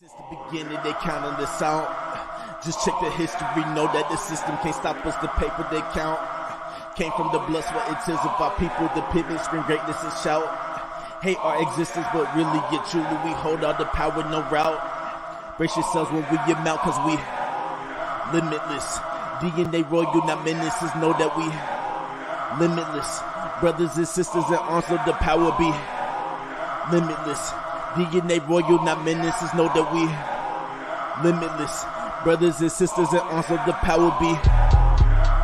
Since the beginning, they counting this out. Just check the history, know that the system can't stop us. The paper they count came from the blood, sweat, and tears of our people. The pivot, scream greatness and shout. Hate our existence, but really, yet truly, we hold all the power, no route. Brace yourselves when we amount, cause we limitless. DNA royal, not menaces, know that we limitless. Brothers and sisters in arms, so the power be limitless. DNA royal, not menaces, know that we limitless. Brothers and sisters in arms, so the power be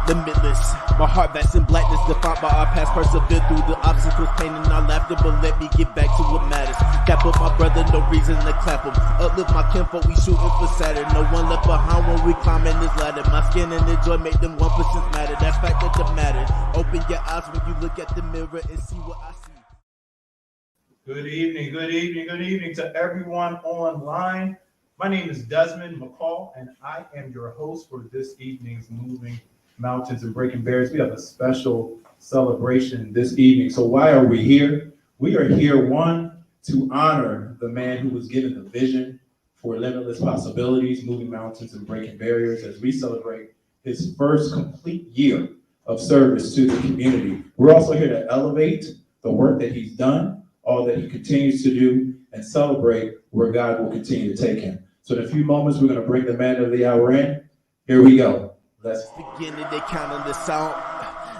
limitless. My heart vast in blackness, defined by our past, persevere through the obstacles, pain and our laughter, but let me get back to what matters. Dap up my brother, no reason to clap him. Uplift my kinfolk, we shooting for Saturn. No one left behind when we climbing this ladder. My skin and the joy make them 1% matter. That fact that the matter. Open your eyes when you look at the mirror and see what I see. Good evening to everyone online. My name is Desmond McCall, and I am your host for this evening's Moving Mountains and Breaking Barriers. We have a special celebration this evening. So why are we here? We are here, one, to honor the man who was given the vision for Limitless Possibilities, Moving Mountains and Breaking Barriers, as we celebrate his first complete year of service to the community. We're also here to elevate the work that he's done, all that he continues to do, and celebrate where God will continue to take him. So in a few moments, we're going to bring the man of the hour in. Here we go. Let's beginning, they counting this out.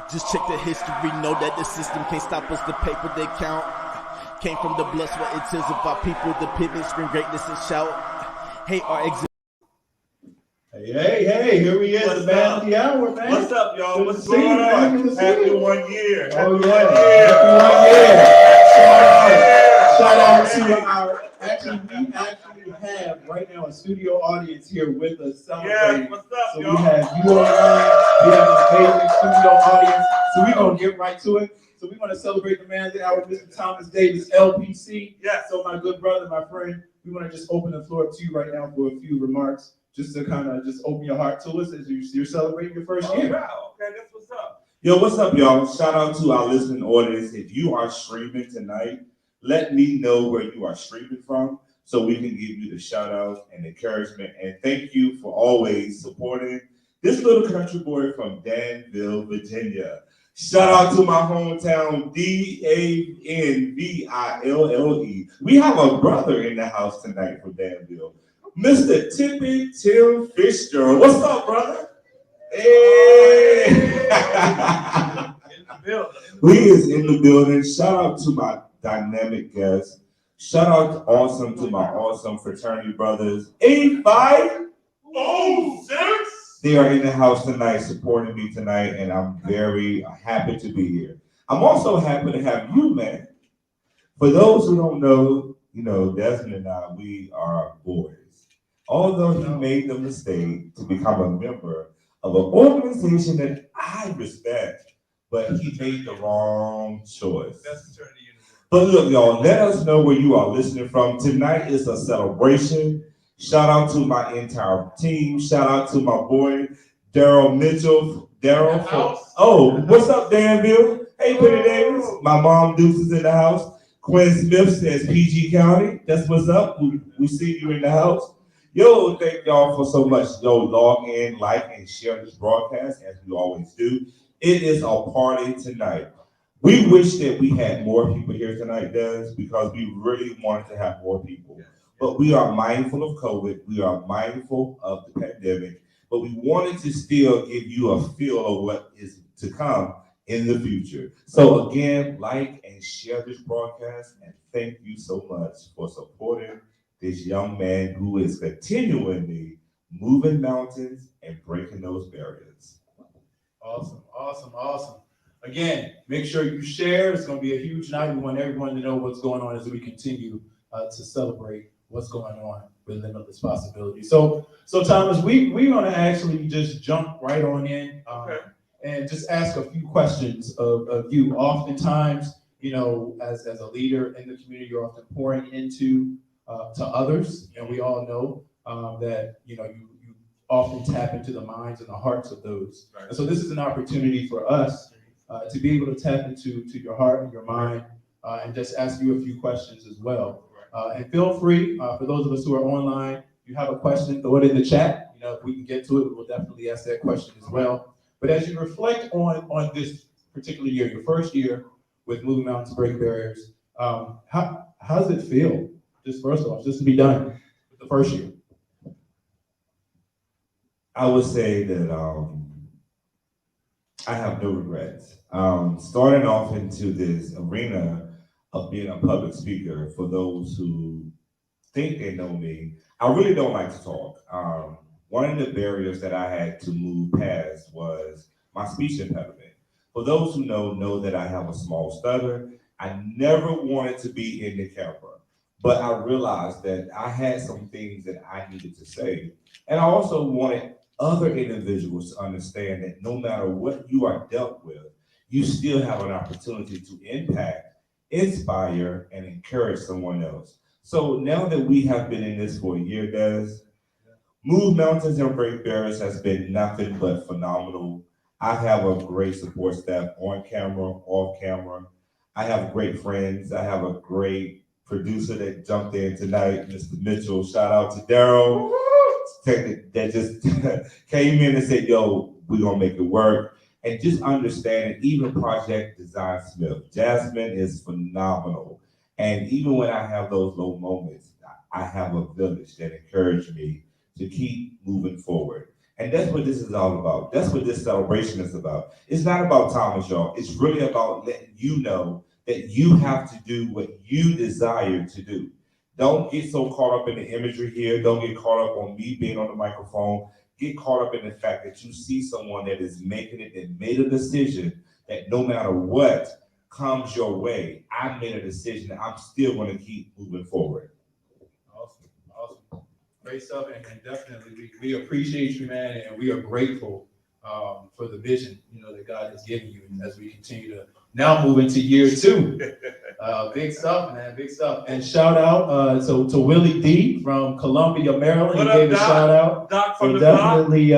Just check the history, know that the system can't stop us. The paper they count came from the blood, sweat, and tears of our people. The pivot, scream greatness and shout. Hate our existence. Hey, here we is, the man of the hour, man. What's up, y'all? Good What's to see going you, man. on? Good to see Happy you. 1 year. Oh, Happy yeah. 1 year. Shout out to our, we actually have right now a studio audience here with us celebrating. Yeah, what's up, So y'all? we have you online, we have an amazing studio audience. So we're going to get right to it. So we want to celebrate the man of the hour, Mr. Thomas Davis, LPC. Yeah. So my good brother, my friend, we want to just open the floor to you right now for a few remarks, just to kind of just open your heart to us as you're celebrating your first year. Wow. Okay, that's what's up. Yo, what's up, y'all? Shout out to our listening audience. If you are streaming tonight, let me know where you are streaming from so we can give you the shout out and encouragement. And thank you for always supporting this little country boy from Danville, Virginia. Shout out to my hometown, Danville. We have a brother in the house tonight from Danville, Mr. Tippy Tim Fitzgerald. What's up, brother? Hey! We is in the building. Shout out to my dynamic guests. Shout out awesome to my awesome fraternity brothers. 8506. They are in the house tonight, supporting me tonight, and I'm very happy to be here. I'm also happy to have you, man. For those who don't know, Desmond and I, we are boys. Although he made the mistake to become a member of an organization that I respect, but he made the wrong choice. But look, y'all, let us know where you are listening from. Tonight is a celebration. Shout out to my entire team. Shout out to my boy, Daryl Mitchell. What's up, Danville? Hey, Penny Davis. My mom Deuce is in the house. Quinton Smith says PG County. That's what's up. We see you in the house. Yo, thank y'all for so much. Yo, log in, like, and share this broadcast as we always do. It is a party tonight. We wish that we had more people here tonight, Des, because we really wanted to have more people. But we are mindful of COVID. We are mindful of the pandemic. But we wanted to still give you a feel of what is to come in the future. So again, like and share this broadcast. And thank you so much for supporting this young man who is continually moving mountains and breaking those barriers. Awesome. Again, make sure you share. It's going to be a huge night. We want everyone to know what's going on as we continue to celebrate what's going on with Limitless Possibilities. So Thomas, we're going to actually just jump right on in and just ask a few questions of you. Oftentimes, as a leader in the community, you're often pouring into to others, and we all know that you often tap into the minds and the hearts of those. Right. And so this is an opportunity for us to be able to tap into your heart and your mind and just ask you a few questions as well. And feel free, for those of us who are online, you have a question, throw it in the chat. If we can get to it, we will definitely ask that question as well. But as you reflect on this particular year, your first year with Moving Mountains, Breaking Barriers, how does it feel, just first off, just to be done with the first year? I would say that I have no regrets. Starting off into this arena of being a public speaker, for those who think they know me, I really don't like to talk. One of the barriers that I had to move past was my speech impediment. For those who know that I have a small stutter. I never wanted to be in the camera, but I realized that I had some things that I needed to say. And I also wanted other individuals to understand that no matter what you are dealt with, you still have an opportunity to impact, inspire, and encourage someone else. So now that we have been in this for a year, Des, Move Mountains and Break Barriers has been nothing but phenomenal. I have a great support staff on camera, off camera. I have great friends. I have a great producer that jumped in tonight, Mr. Mitchell. Shout out to Daryl that just came in and said, yo, we're gonna make it work. And just understanding, even Project Design Smith, Jasmine is phenomenal. And even when I have those low moments, I have a village that encouraged me to keep moving forward. And that's what this is all about. That's what this celebration is about. It's not about Thomas, y'all. It's really about letting you know that you have to do what you desire to do. Don't get so caught up in the imagery here. Don't get caught up on me being on the microphone. Get caught up in the fact that you see someone that is making it, that made a decision that no matter what comes your way, I made a decision that I'm still going to keep moving forward. Awesome. Great stuff, and definitely we appreciate you, man, and we are grateful for the vision, that God has given you as we continue to now move into year 2. Big stuff, man, big stuff. And shout out to Willie D from Columbia, Maryland. What He gave up, a Doc? shout out. Doc from So the definitely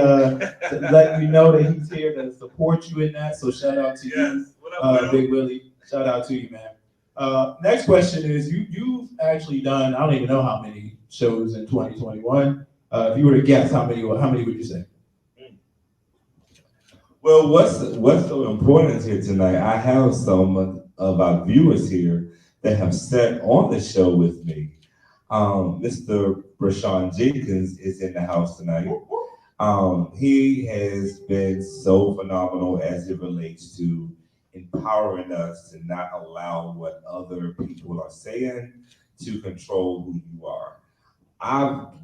let you know that he's here to support you in that. So shout out to you, What up? Big Willie. Shout out to you, man. Next question is, you've actually done, I don't even know how many shows in 2021. If you were to guess, how many would you say? Well, what's so important here tonight, I have some of our viewers here that have sat on the show with me. Mr. Rashawn Jenkins is in the house tonight. He has been so phenomenal as it relates to empowering us to not allow what other people are saying to control who you are.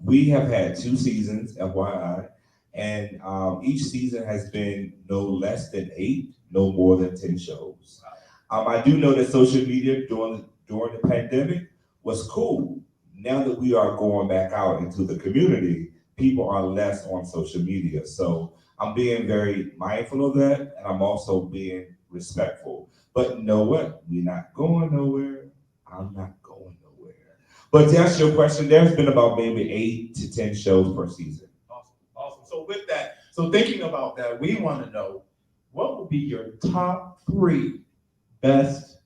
We have had 2 seasons, FYI, and each season has been no less than 8, no more than 10 shows. I do know that social media during the pandemic was cool. Now that we are going back out into the community, people are less on social media. So I'm being very mindful of that, and I'm also being respectful. But you know what? We're not going nowhere. I'm not going nowhere. But to answer your question, there's been about maybe 8 to 10 shows per season. Awesome. So with that, thinking about that, we want to know, what would be your top 3 best,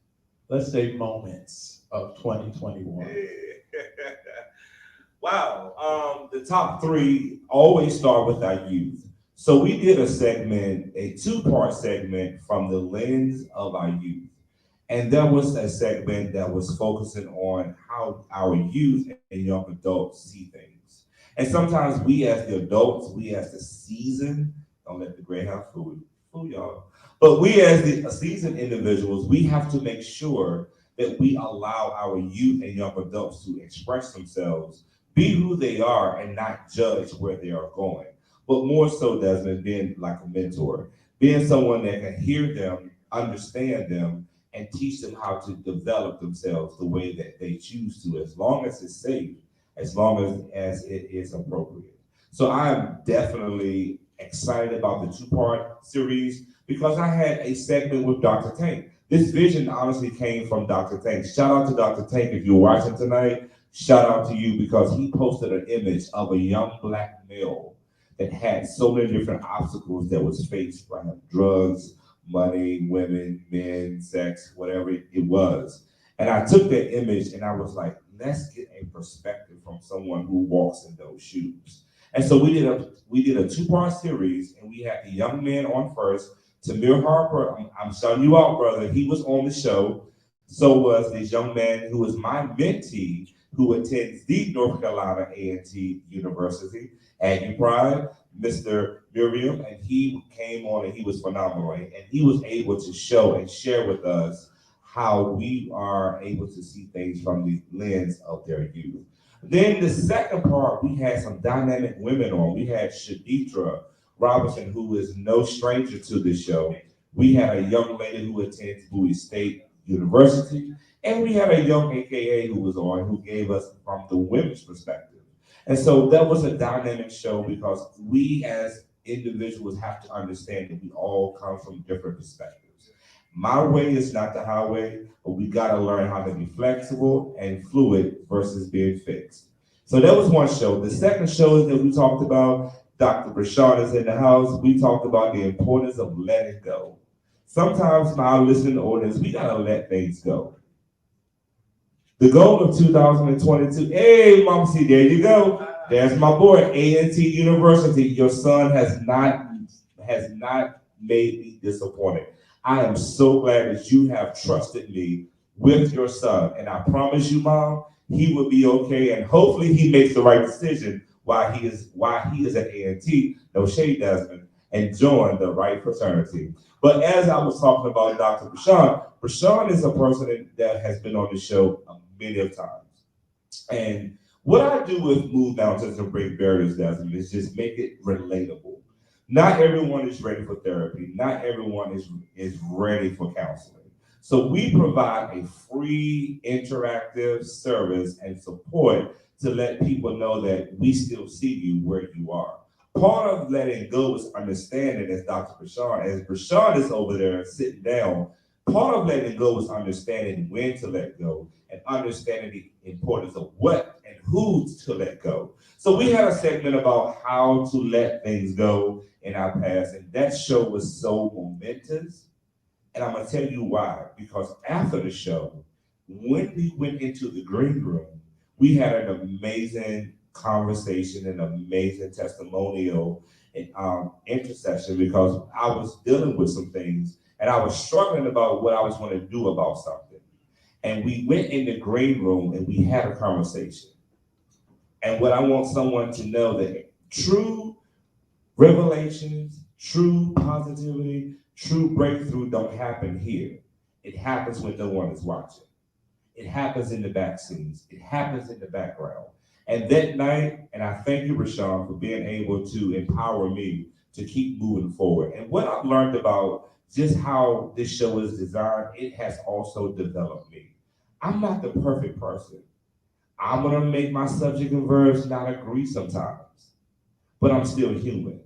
let's say, moments of 2021? Wow. The top 3 always start with our youth. So we did a 2-part segment from the lens of our youth. And there was a segment that was focusing on how our youth and young adults see things. And sometimes we as the adults, we as the seasoned, don't let the greyhound fool y'all, but we as the seasoned individuals, we have to make sure that we allow our youth and young adults to express themselves, be who they are, and not judge where they are going. But more so, Desmond, being like a mentor, being someone that can hear them, understand them, and teach them how to develop themselves the way that they choose to, as long as it's safe, as long as it is appropriate. So I'm definitely excited about the 2-part series because I had a segment with Dr. Tank. This vision honestly came from Dr. Tank. Shout out to Dr. Tank if you're watching tonight. Shout out to you because he posted an image of a young Black male that had so many different obstacles that was faced by him: drugs, money, women, men, sex, whatever it was. And I took that image and I was like, let's get a perspective from someone who walks in those shoes. And so we did a 2-part series, and we had the young man on first. Tamir Harper, I'm shouting you out, brother. He was on the show. So was this young man who was my mentee, who attends the North Carolina A&T University at UPride, Mr. Miriam, and he came on and he was phenomenal. And he was able to show and share with us how we are able to see things from the lens of their youth. Then the second part, we had some dynamic women on. We had Shaditra Robinson, who is no stranger to this show. We had a young lady who attends Bowie State University, and we had a young AKA who was on, who gave us from the women's perspective. And so that was a dynamic show because we as individuals have to understand that we all come from different perspectives. My way is not the highway, but we got to learn how to be flexible and fluid versus being fixed. So that was one show. The second show that we talked about, Dr. Brashon is in the house. We talked about the importance of letting go. Sometimes, my listening audience, we got to let things go. The goal of 2022, hey, Mom, see, there you go. There's my boy, A&T University. Your son has not made me disappointed. I am so glad that you have trusted me with your son. And I promise you, Mom, he will be okay. And hopefully he makes the right decision while he is at A&T, no shade, Desmond, and join the right fraternity. But as I was talking about Dr. Brashon is a person that has been on the show many of times. And what I do with Move Mountains and Break Barriers, Desmond, is just make it relatable. Not everyone is ready for therapy. Not everyone is ready for counseling. So we provide a free interactive service and support to let people know that we still see you where you are. Part of letting go is understanding, as Brashon is over there sitting down, part of letting go is understanding when to let go and understanding the importance of what and who to let go. So we had a segment about how to let things go in our past, and that show was so momentous. And I'm going to tell you why. Because after the show, when we went into the green room, we had an amazing conversation, an amazing testimonial and intercession, because I was dealing with some things and I was struggling about what I was going to do about something. And we went in the green room and we had a conversation. And what I want someone to know, that true revelations, true positivity, true breakthrough don't happen here. It happens when no one is watching. It happens in the back scenes. It happens in the background. And that night, and I thank you, Rashawn, for being able to empower me to keep moving forward. And what I've learned about just how this show is designed, it has also developed me. I'm not the perfect person. I'm going to make my subject and verbs not agree sometimes, but I'm still human.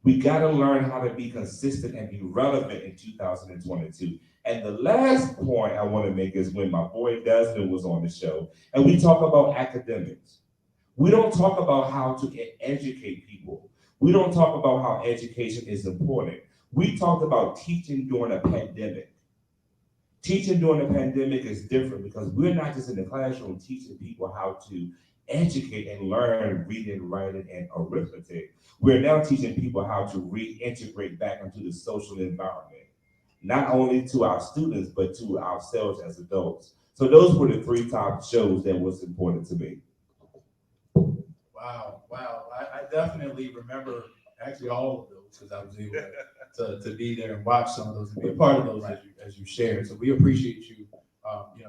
We got to learn how to be consistent and be relevant in 2022. And the last point I want to make is when my boy Desmond was on the show, and we talk about academics. We don't talk about how to educate people. We don't talk about how education is important. We talked about teaching during a pandemic. Teaching during the pandemic is different because we're not just in the classroom teaching people how to educate and learn reading, writing, and arithmetic. We're now teaching people how to reintegrate back into the social environment, not only to our students, but to ourselves as adults. So those were the 3 top shows that was important to me. Wow. I definitely remember actually all of those because I was able to be there and watch some of those and be a part of those as you shared. So we appreciate you,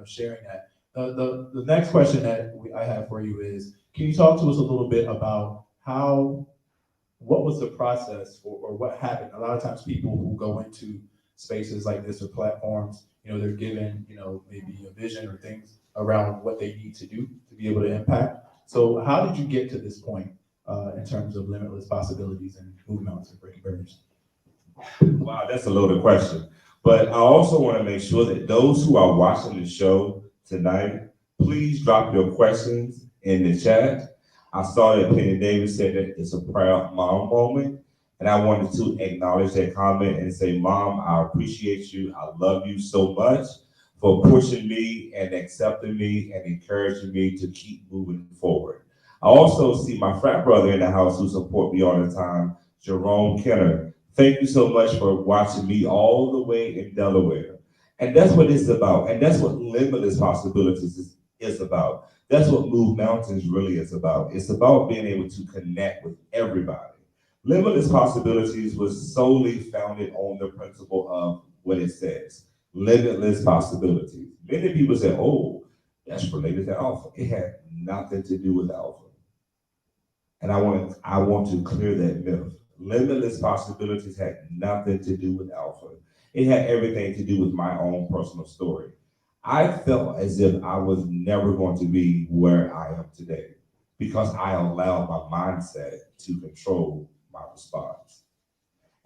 sharing that. The next question that I have for you is, can you talk to us a little bit about what was the process or what happened? A lot of times people who go into spaces like this or platforms, they're given, maybe a vision or things around what they need to do to be able to impact. So how did you get to this point in terms of limitless possibilities and moving mountains and breaking barriers? Wow, that's a loaded question. But I also want to make sure that those who are watching the show tonight, please drop your questions in the chat. I saw that Penny Davis said that it's a proud mom moment, and I wanted to acknowledge that comment and say, Mom, I appreciate you. I love you so much. for pushing me and accepting me and encouraging me to keep moving forward. I also see my frat brother in the house who support me all the time, Jerome Kenner. Thank you so much for watching me all the way in Delaware. And that's what it's about. And that's what Limitless Possibilities is about. That's what Move Mountains really is about. It's about being able to connect with everybody. Limitless Possibilities was solely founded on the principle of what it says, limitless possibilities. Many people say, oh, that's related to alpha. It had nothing to do with alpha. And I want to clear that myth. Limitless Possibilities had nothing to do with alpha. It had everything to do with my own personal story. I felt as if I was never going to be where I am today because I allowed my mindset to control my response.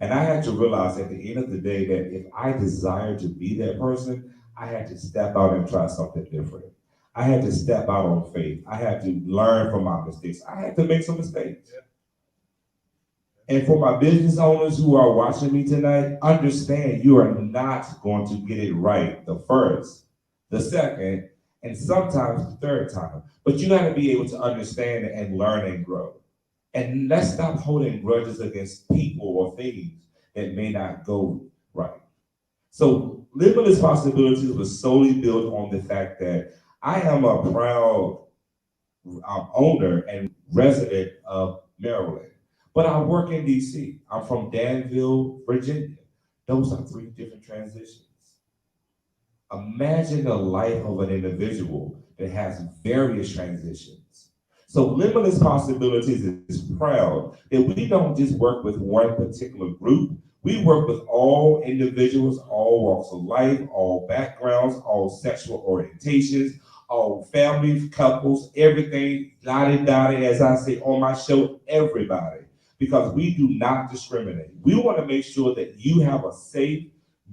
And I had to realize at the end of the day that if I desired to be that person, I had to step out and try something different. I had to step out on faith. I had to learn from my mistakes. I had to make some mistakes. Yeah. And for my business owners who are watching me tonight, understand you are not going to get it right the first, the second, and sometimes the third time. But you got to be able to understand and learn and grow. And let's stop holding grudges against people or things that may not go right. So Limitless Possibilities was solely built on the fact that I am a proud owner and resident of Maryland. But I work in DC. I'm from Danville, Virginia. Those are 3 different transitions. Imagine the life of an individual that has various transitions. So Limitless Possibilities is proud that we don't just work with one particular group. We work with all individuals, all walks of life, all backgrounds, all sexual orientations, all families, couples, everything, dotted, as I say on my show, everybody. Because we do not discriminate. We want to make sure that you have a safe,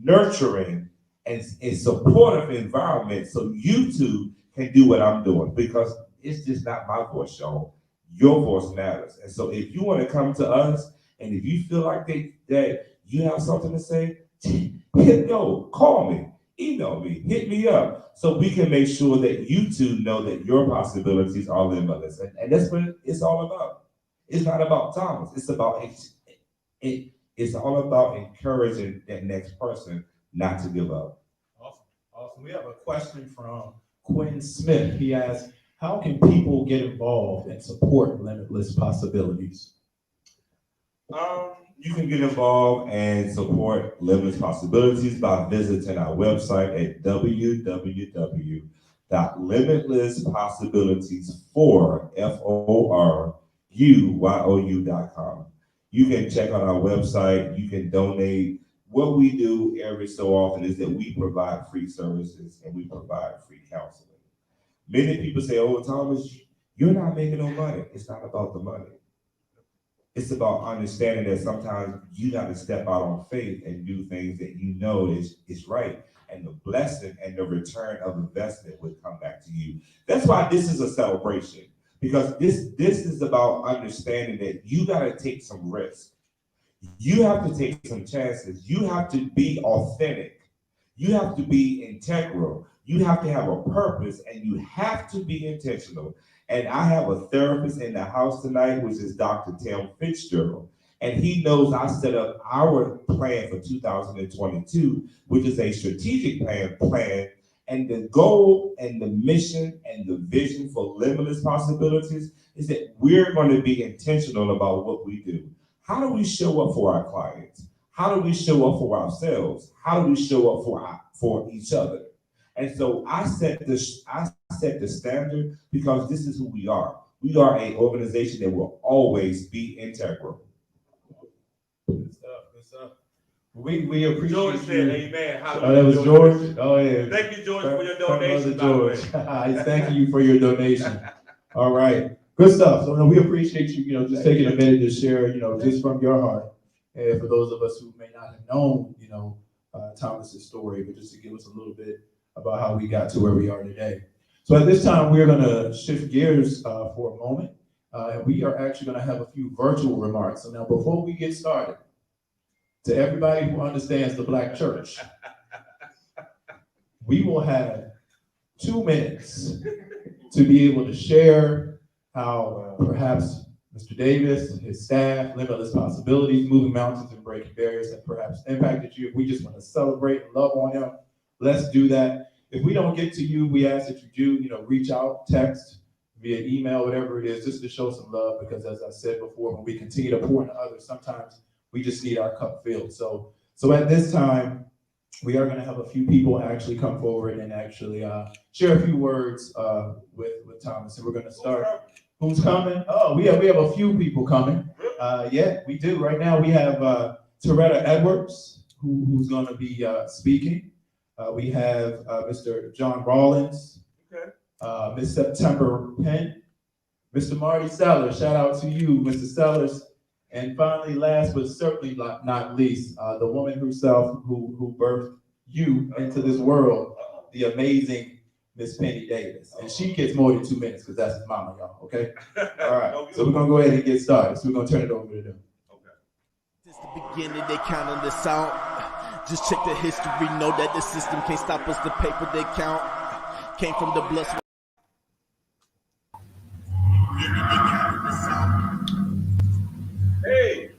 nurturing, and supportive environment so you too can do what I'm doing. Because it's just not my voice, y'all. Your voice matters. And so if you want to come to us, and if you feel like that you have something to say, call me, email me, hit me up, so we can make sure that you too know that your possibilities are limitless. And that's what it's all about. It's not about Thomas. It's all about encouraging that next person not to give up. Awesome. We have a question from Quinton Smith. He asks, how can people get involved and support Limitless Possibilities? You can get involved and support Limitless Possibilities by visiting our website at www.limitlesspossibilities4.com. You can check out our website. You can donate. What we do every so often is that we provide free services and we provide free counseling. Many people say, oh, Thomas, you're not making no money. It's not about the money. It's about understanding that sometimes you got to step out on faith and do things that you know is right. And the blessing and the return of investment will come back to you. That's why this is a celebration. Because this is about understanding that you got to take some risks. You have to take some chances. You have to be authentic. You have to be integral. You have to have a purpose, and you have to be intentional. And I have a therapist in the house tonight, which is Dr. Tim Fitzgerald. And he knows I set up our plan for 2022, which is a strategic plan. And the goal and the mission and the vision for Limitless Possibilities is that we're going to be intentional about what we do. How do we show up for our clients? How do we show up for ourselves? How do we show up for each other? And so I set the standard because this is who we are. We are an organization that will always be integral. Good stuff. We appreciate George said, you. amen. Oh, that was George? Oh, yeah. Thank you, George, for your donation. George. Thank you for your donation. All right. Good stuff. So we appreciate you, just taking a minute to share, just from your heart. And for those of us who may not have known, Thomas's story, but just to give us a little bit about how we got to where we are today. So at this time, we're going to shift gears for a moment. And we are actually going to have a few virtual remarks. So now, before we get started, to everybody who understands the Black church, we will have 2 minutes to be able to share how perhaps Mr. Davis, his staff, Limitless Possibilities, Moving Mountains and Breaking Barriers have perhaps impacted you. If we just want to celebrate and love on him, let's do that. If we don't get to you, we ask that you do, reach out, text, via email, whatever it is, just to show some love, because as I said before, when we continue to pour into others, sometimes we just need our cup filled. So at this time, we are going to have a few people actually come forward and actually share a few words with Thomas. So we're going to start. Who's coming? Oh, we have a few people coming. Yeah, we do. Right now we have Toretta Edwards, who's going to be speaking. We have Mr. John Rawlins, Miss September Penn, Mr. Marty Sellers. Shout out to you, Mr. Sellers. And finally, last but certainly not least, the woman herself who birthed you into this world, the amazing Miss Penny Davis. And she gets more than 2 minutes because that's his mama, y'all, okay? All right, so we're going to go ahead and get started. So we're going to turn it over to them. Since the beginning, they counting this out. Just check the history, know that the system can't stop us. The paper they count came from the blood. Hey.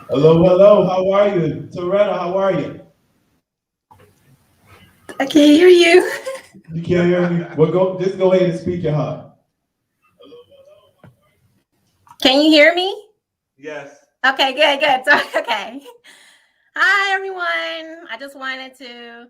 Hello, how are you? Toretta, how are you? I can't hear you. You can't hear me? Well, just go ahead and speak your heart. Can you hear me? Yes. Okay, good. So, okay. Hi, everyone. I just wanted to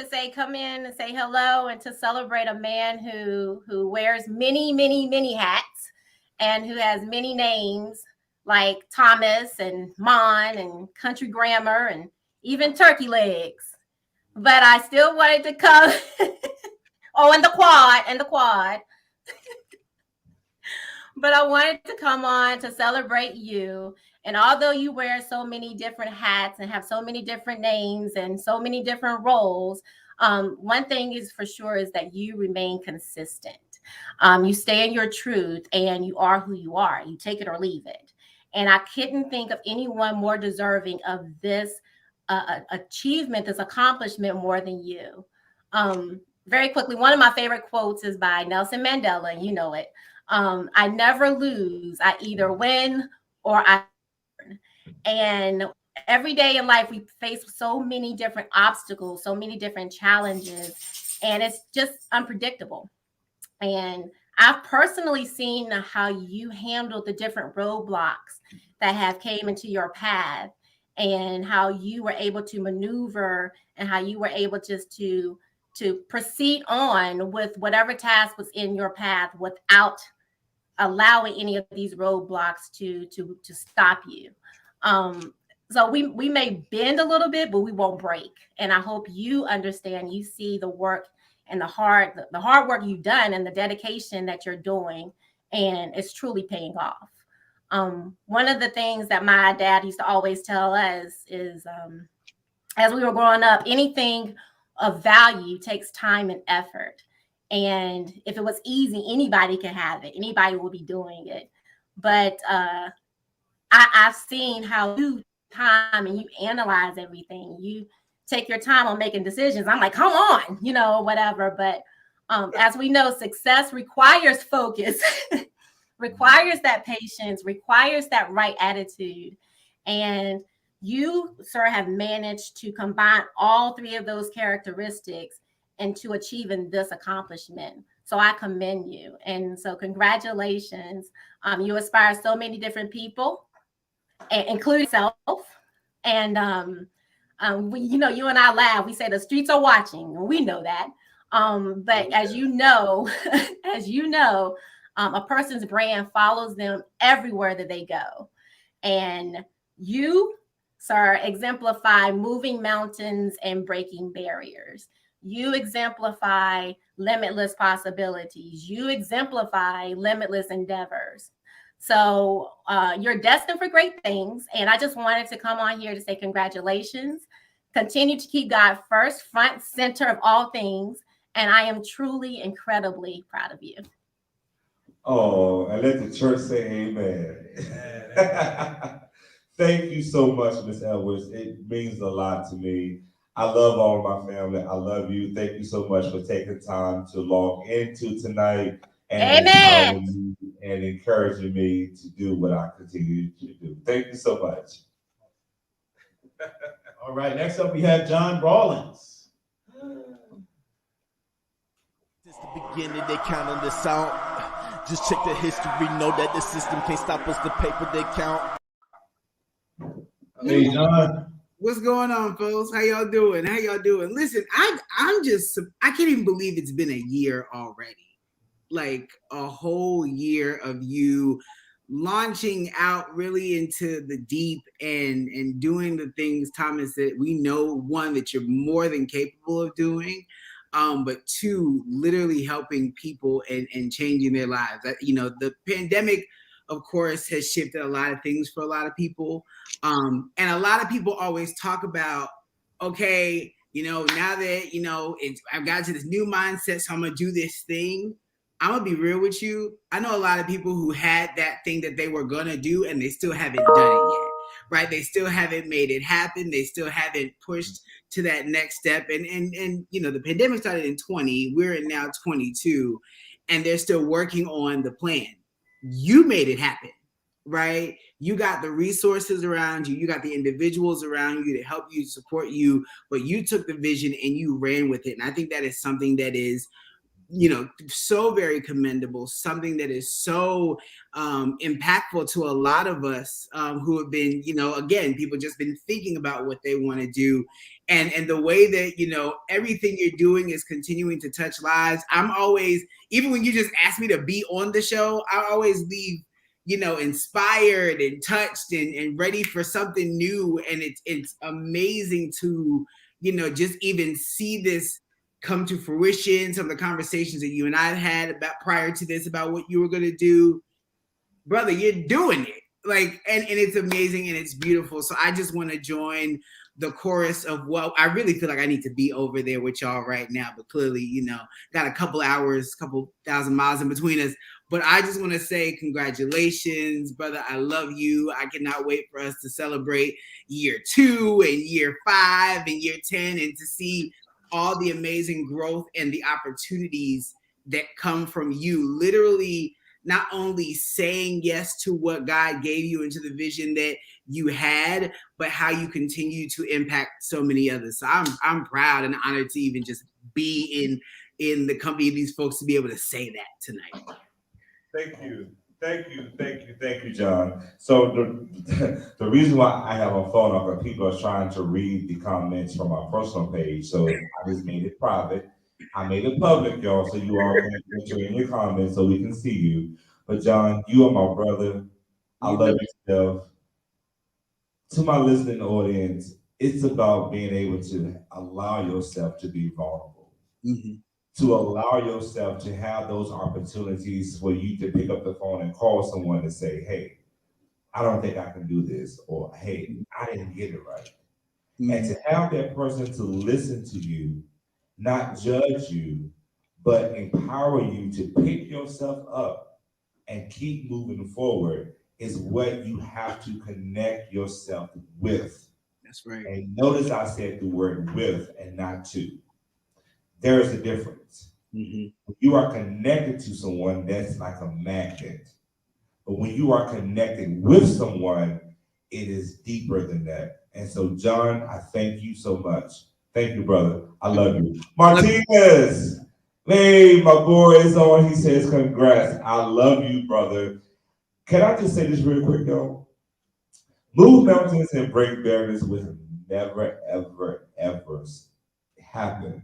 say come in and say hello and to celebrate a man who wears many hats and who has many names like Thomas and Mon and Country Grammar and even Turkey Legs. But I still wanted to come. Oh, and the quad. But I wanted to come on to celebrate you. And although you wear so many different hats and have so many different names and so many different roles, one thing is for sure is that you remain consistent. You stay in your truth and you are who you are. You take it or leave it. And I couldn't think of anyone more deserving of this achievement, this accomplishment more than you. Very quickly, one of my favorite quotes is by Nelson Mandela, and you know it. I never lose. I either win or I learn. And every day in life, we face so many different obstacles, so many different challenges, and it's just unpredictable. And I've personally seen how you handle the different roadblocks that have came into your path and how you were able to maneuver and how you were able just to proceed on with whatever task was in your path without allowing any of these roadblocks to stop you. So we may bend a little bit, but we won't break. And I hope you understand, you see the work and the hard work you've done and the dedication that you're doing, and it's truly paying off. One of the things that my dad used to always tell us is, as we were growing up, anything of value takes time and effort. And if it was easy, anybody can have it. Anybody will be doing it. But I've seen how you time and you analyze everything. You take your time on making decisions. I'm like, come on, whatever. But as we know, success requires focus, requires that patience, requires that right attitude. And you, sir, have managed to combine all three of those characteristics into achieving this accomplishment. So I commend you. And so congratulations. You inspire so many different people, including yourself. And you and I laugh. We say the streets are watching. We know that. But as you know, a person's brand follows them everywhere that they go. And you, sir, exemplify moving mountains and breaking barriers. You exemplify limitless possibilities. You exemplify limitless endeavors. So you're destined for great things. And I just wanted to come on here to say congratulations. Continue to keep God first, front, center of all things. And I am truly, incredibly proud of you. Oh, and let the church say amen. Thank you so much, Miss Edwards. It means a lot to me. I love all of my family. I love you. Thank you so much for taking time to log into tonight and Amen. empowering me and encouraging me to do what I continue to do. Thank you so much. All right, next up we have John Rawlins. Since the beginning, they counting this out. Just check the history, know that the system can't stop us. The paper they count. Hey, John. What's going on, folks? How y'all doing? Listen, I can't even believe it's been a year already. Like a whole year of you launching out really into the deep and doing the things, Thomas, that we know, one, that you're more than capable of doing, but two, literally helping people and changing their lives. The pandemic, of course, has shifted a lot of things for a lot of people. And a lot of people always talk about, okay, now that, I've got to this new mindset, so I'm going to do this thing. I'm going to be real with you. I know a lot of people who had that thing that they were going to do and they still haven't done it yet, right? They still haven't made it happen. They still haven't pushed to that next step. And the pandemic started in 20. We're in now 22, and they're still working on the plan. You made it happen, right? You got the resources around you. You got the individuals around you to help you, support you, but you took the vision and you ran with it. And I think that is something that is, so very commendable, something that is so impactful to a lot of us who have been, again, people just been thinking about what they want to do. And the way that, everything you're doing is continuing to touch lives. I'm always, even when you just ask me to be on the show, I always leave, inspired and touched and ready for something new. And it's amazing to, just even see this come to fruition. Some of the conversations that you and I had about prior to this about what you were going to do, brother, you're doing it. Like, and it's amazing and it's beautiful. So I just want to join the chorus of, well, I really feel like I need to be over there with y'all right now, but clearly, got a couple hours, couple thousand miles in between us. But I just want to say congratulations, brother. I love you. I cannot wait for us to celebrate year 2 and year 5 and year 10 and to see all the amazing growth and the opportunities that come from you literally not only saying yes to what God gave you and to the vision that you had, but how you continue to impact so many others. So I'm proud and honored to even just be in the company of these folks to be able to say that tonight. Thank you, John. So the reason why I have a phone off is people are trying to read the comments from my personal page. So I just made it private. I made it public, y'all, so you all can enter in your comments so we can see you. But John, you are my brother. I love you, Steph. To my listening audience, it's about being able to allow yourself to be vulnerable. Mm-hmm. To allow yourself to have those opportunities for you to pick up the phone and call someone and say, hey, I don't think I can do this, or hey, I didn't get it right. Mm-hmm. And to have that person to listen to you, not judge you, but empower you to pick yourself up and keep moving forward is what you have to connect yourself with. That's right. And notice I said the word with and not to. There is a difference. Mm-hmm. When you are connected to someone, that's like a magnet. But when you are connected with someone, it is deeper than that. And so, John, I thank you so much. Thank you, brother. I love you. Martinez, hey, my boy is on. He says, congrats. I love you, brother. Can I just say this real quick, though? Move mountains and break barriers would never, ever, ever happen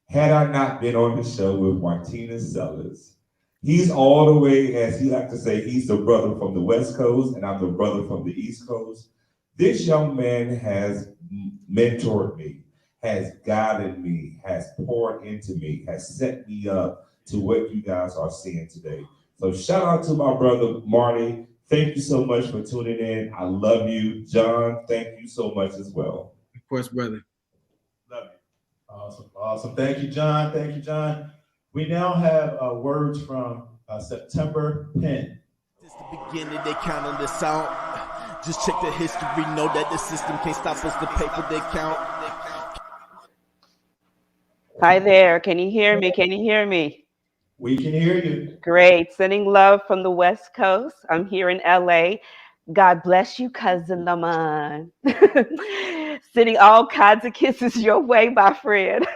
had I not been on the show with Martinez Sellers. He's all the way, as he like to say, he's the brother from the West Coast, and I'm the brother from the East Coast. This young man has mentored me, has guided me, has poured into me, has set me up to what you guys are seeing today. So shout out to my brother, Marty. Thank you so much for tuning in. I love you. John, thank you so much as well. Of course, brother. Love you. Awesome. Thank you, John. We now have words from September Penn. Since the beginning, they counting this out. Just check the history, know that the system can't stop us. The paper they count. Hi there. Can you hear me? Can you hear me? We can hear you. Great. Sending love from the West Coast. I'm here in LA. God bless you, cousin Lamont. Sending all kinds of kisses your way, my friend.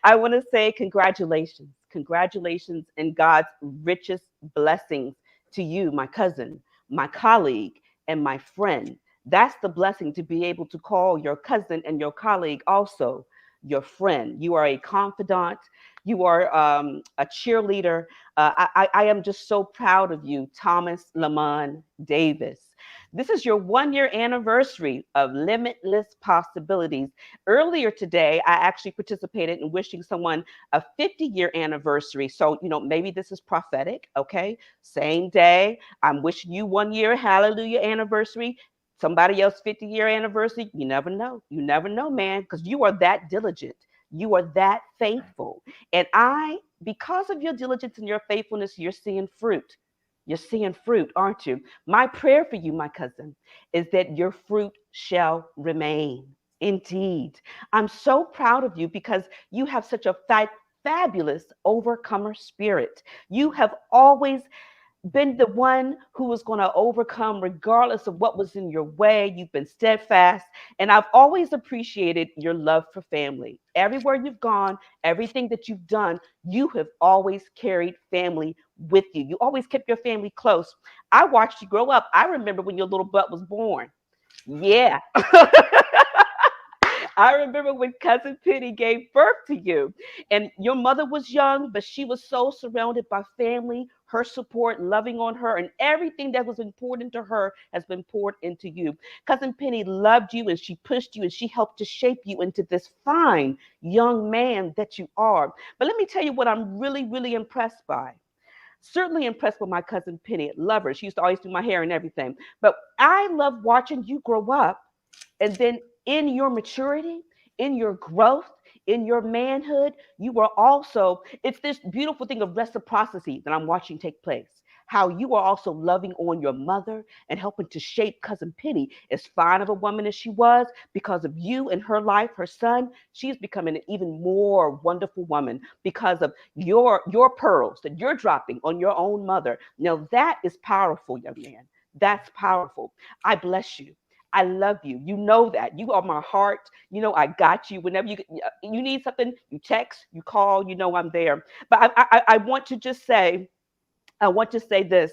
I want to say congratulations. Congratulations and God's richest blessings to you, my cousin, my colleague, and my friend. That's the blessing to be able to call your cousin and your colleague also your friend. You are a confidant. You are a cheerleader. I am just so proud of you, Thomas Lamont Davis. This is your 1 year anniversary of Limitless Possibilities. Earlier today, I actually participated in wishing someone a 50-year anniversary. So, maybe this is prophetic, okay? Same day, I'm wishing you 1 year hallelujah anniversary. Somebody else 50-year anniversary. You never know. You never know, man, because you are that diligent. You are that faithful. And because of your diligence and your faithfulness, you're seeing fruit. You're seeing fruit, aren't you? My prayer for you, my cousin, is that your fruit shall remain. Indeed. I'm so proud of you because you have such a fabulous overcomer spirit. You have always been the one who was going to overcome regardless of what was in your way. You've been steadfast. And I've always appreciated your love for family. Everywhere you've gone, everything that you've done, you have always carried family with you. You always kept your family close. I watched you grow up. I remember when your little butt was born. Yeah. I remember when Cousin Penny gave birth to you, and your mother was young, but she was so surrounded by family, her support, loving on her, and everything that was important to her has been poured into you. Cousin Penny loved you, and she pushed you, and she helped to shape you into this fine young man that you are. But let me tell you what I'm really, really impressed by. Certainly impressed with my cousin Penny. Love her. She used to always do my hair and everything. But I love watching you grow up, and then in your maturity, in your growth, in your manhood, you are also, it's this beautiful thing of reciprocity that I'm watching take place. How you are also loving on your mother and helping to shape Cousin Penny, as fine of a woman as she was, because of you and her life, her son, she's becoming an even more wonderful woman because of your pearls that you're dropping on your own mother. Now that is powerful, young man. That's powerful. I bless you. I love you. You know that. You are my heart. I got you. Whenever you need something, you text, you call, I'm there. But I want to just say, I want to say this.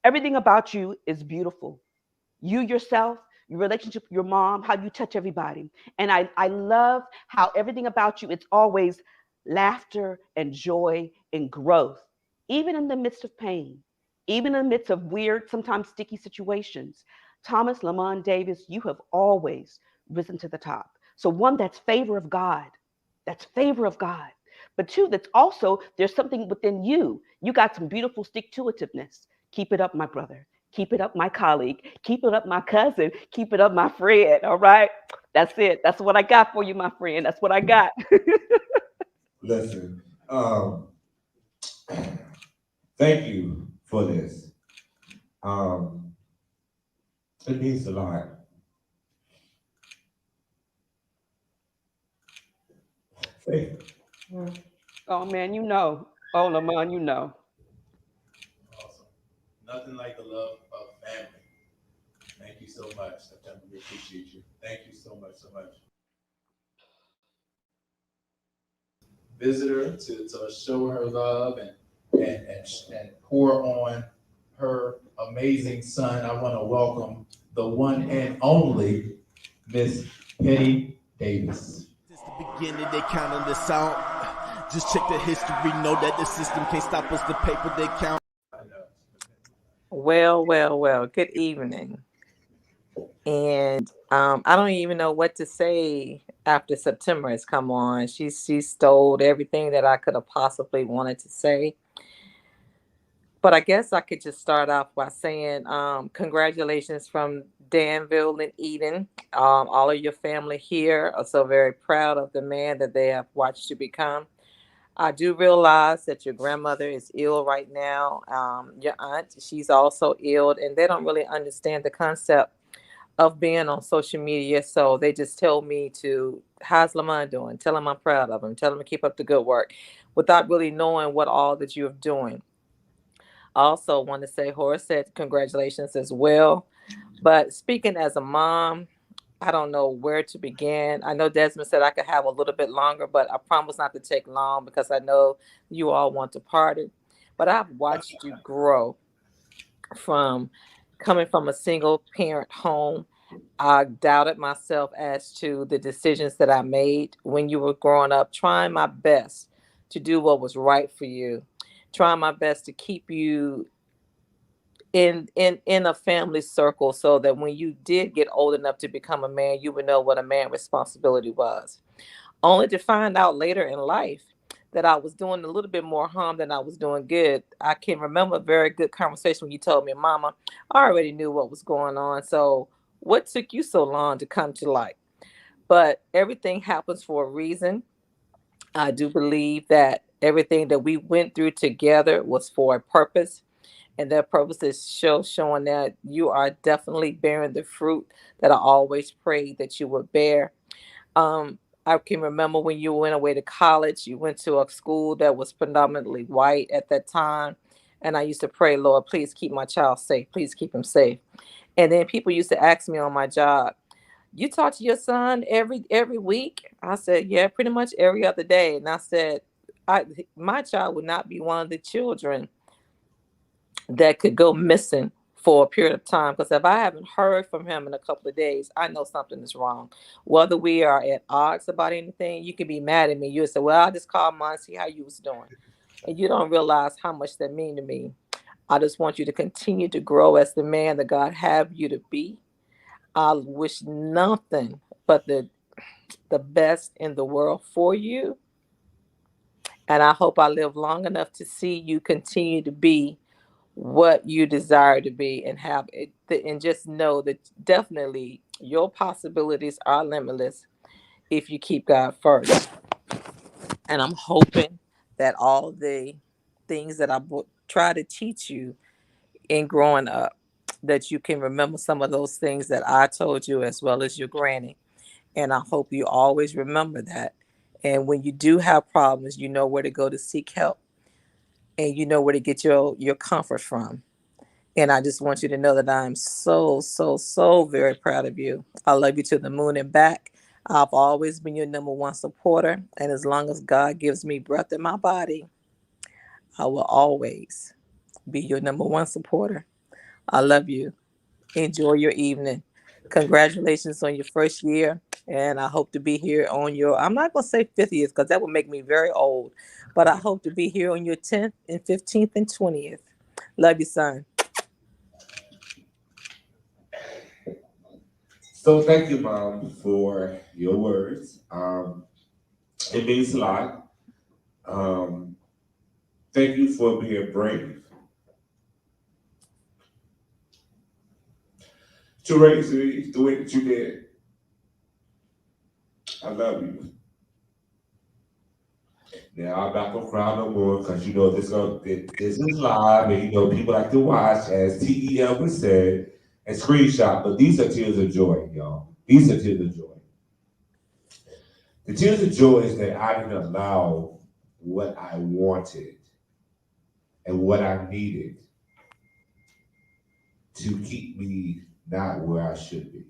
Everything about you is beautiful. You yourself, your relationship with your mom, how you touch everybody. And I love how everything about you, it's always laughter and joy and growth, even in the midst of pain, even in the midst of weird, sometimes sticky situations. Thomas Lamont Davis, you have always risen to the top. So one, that's favor of God. That's favor of God. But two, that's also, there's something within you. You got some beautiful stick-to-itiveness. Keep it up, my brother. Keep it up, my colleague. Keep it up, my cousin. Keep it up, my friend. All right? That's it. That's what I got for you, my friend. That's what I got. Listen, thank you for this. It means a lot. Thank you. Oh, man, Oh, Lamont, Awesome. Nothing like the love of family. Thank you so much. I definitely appreciate you. Thank you so much, so much. Visitor to show her love and pour on her amazing son. I want to welcome the one and only Miss Penny Davis. Since the beginning, they counting this out. Just check the history, know that the system can't stop us. The paper they count. Well. Good evening. And I don't even know what to say after September has come on. She stole everything that I could have possibly wanted to say. But I guess I could just start off by saying congratulations from Danville and Eden. All of your family here are so very proud of the man that they have watched you become. I do realize that your grandmother is ill right now. Your aunt, she's also ill, and they don't really understand the concept of being on social media. So they just tell me to how's Lamont doing? Tell him I'm proud of him. Tell him to keep up the good work without really knowing what all that you're doing. I also want to say, Horace said congratulations as well. But speaking as a mom, I don't know where to begin. I know Desmond said I could have a little bit longer, but I promise not to take long because I know you all want to party. But I've watched you grow from coming from a single parent home. I doubted myself as to the decisions that I made when you were growing up, trying my best to do what was right for you, trying my best to keep you in a family circle so that when you did get old enough to become a man, you would know what a man responsibility was. Only to find out later in life that I was doing a little bit more harm than I was doing good. I can remember a very good conversation when you told me, Mama, I already knew what was going on. So what took you so long to come to light? But everything happens for a reason. I do believe that everything that we went through together was for a purpose. And that purpose is showing that you are definitely bearing the fruit that I always prayed that you would bear. I can remember when you went away to college, you went to a school that was predominantly white at that time. And I used to pray, Lord, please keep my child safe. Please keep him safe. And then people used to ask me on my job, you talk to your son every week? I said, yeah, pretty much every other day. And I said, my child would not be one of the children that could go missing for a period of time, because if I haven't heard from him in a couple of days, I know something is wrong. Whether we are at odds about anything, you can be mad at me. You'll say, well, I'll just call mom and see how you was doing. And you don't realize how much that mean to me. I just want you to continue to grow as the man that God have you to be. I wish nothing but the best in the world for you. And I hope I live long enough to see you continue to be what you desire to be and have it, and just know that definitely your possibilities are limitless if you keep God first. And I'm hoping that all the things that I try to teach you in growing up, that you can remember some of those things that I told you as well as your granny. And I hope you always remember that. And when you do have problems, you know where to go to seek help, and you know where to get your comfort from. And I just want you to know that I'm so, so, so very proud of you. I love you to the moon and back. I've always been your number one supporter. And as long as God gives me breath in my body, I will always be your number one supporter. I love you. Enjoy your evening. Congratulations on your first year. And I hope to be here on your, I'm not going to say 50th because that would make me very old, but I hope to be here on your 10th and 15th and 20th. Love you, son. So thank you, Mom, for your words. It means a lot. Thank you for being brave to raise me the way that you did. I love you. Now I'm not gonna cry no more because you know this is live, and you know people like to watch, as TEL would say, and screenshot. But these are tears of joy, y'all. These are tears of joy. The tears of joy is that I didn't allow what I wanted and what I needed to keep me not where I should be.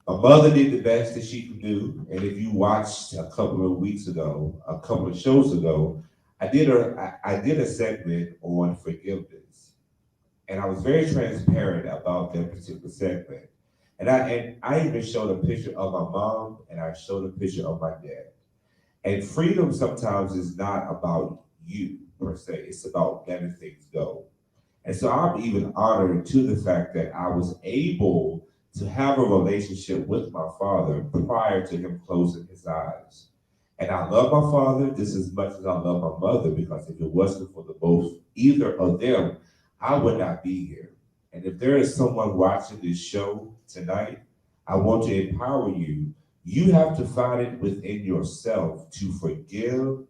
My mother did the best that she could do, and if you watched a couple of weeks ago, a couple of shows ago, I did a segment on forgiveness, and I was very transparent about that particular segment. And I even showed a picture of my mom, and I showed a picture of my dad. And freedom sometimes is not about you per se; it's about letting things go. And so I'm even honored to the fact that I was able to have a relationship with my father prior to him closing his eyes. And I love my father just as much as I love my mother, because if it wasn't for the both, either of them, I would not be here. And if there is someone watching this show tonight, I want to empower you. You have to find it within yourself to forgive,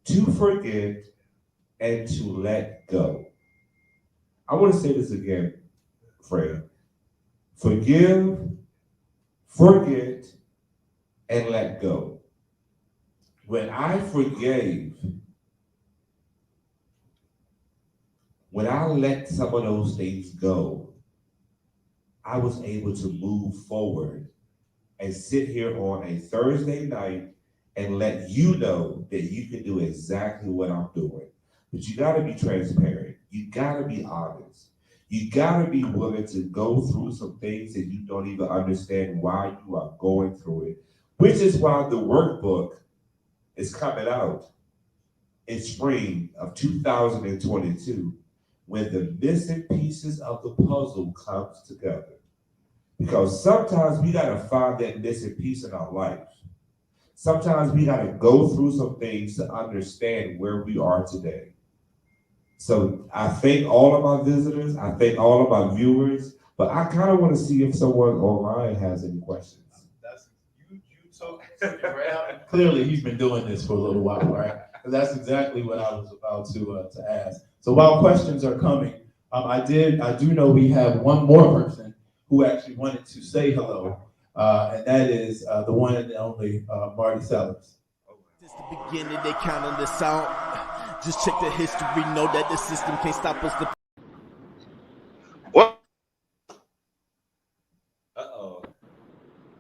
to forget, and to let go. I want to say this again, Fred. Forgive, forget, and let go. When I forgave, when I let some of those things go, I was able to move forward and sit here on a Thursday night and let you know that you can do exactly what I'm doing. But you gotta be transparent. You gotta be honest. You gotta be willing to go through some things that you don't even understand why you are going through it, which is why the workbook is coming out in spring of 2022, when the missing pieces of the puzzle comes together. Because sometimes we gotta find that missing piece in our life. Sometimes we gotta go through some things to understand where we are today. So I thank all of my visitors, I thank all of my viewers, but I kind of want to see if someone online has any questions. That's you took it right out. Clearly, he's been doing this for a little while, right? Because that's exactly what I was about to ask. So while questions are coming, I do know we have one more person who actually wanted to say hello, and that is the one and only Marty Sellers. Since the beginning, they counting this out. Just check the history, know that the system can't stop us. What? Uh-oh.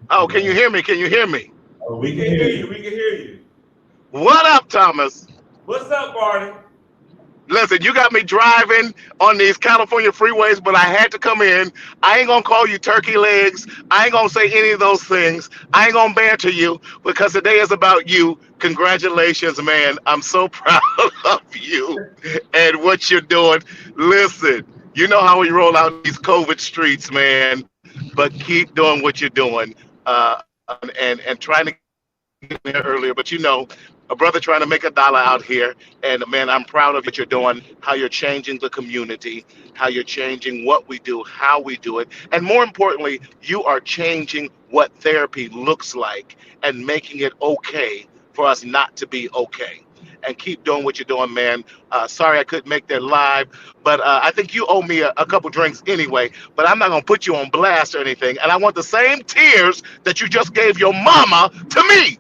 Oh, can you hear me? Can you hear me? Oh, We can hear you. We can hear you. What up, Thomas? What's up, Marty? Listen, you got me driving on these California freeways, but I had to come in. I ain't gonna call you turkey legs. I ain't gonna say any of those things. I ain't gonna banter you because today is about you. Congratulations, man. I'm so proud of you and what you're doing. Listen, you know how we roll out these COVID streets, man, but keep doing what you're doing, and trying to get there earlier. But you know, a brother trying to make a dollar out here. And man, I'm proud of what you're doing, how you're changing the community, how you're changing what we do, how we do it. And more importantly, you are changing what therapy looks like and making it okay for us not to be okay. And keep doing what you're doing, man. Sorry I couldn't make that live, but I think you owe me a couple drinks anyway. But I'm not going to put you on blast or anything. And I want the same tears that you just gave your mama to me.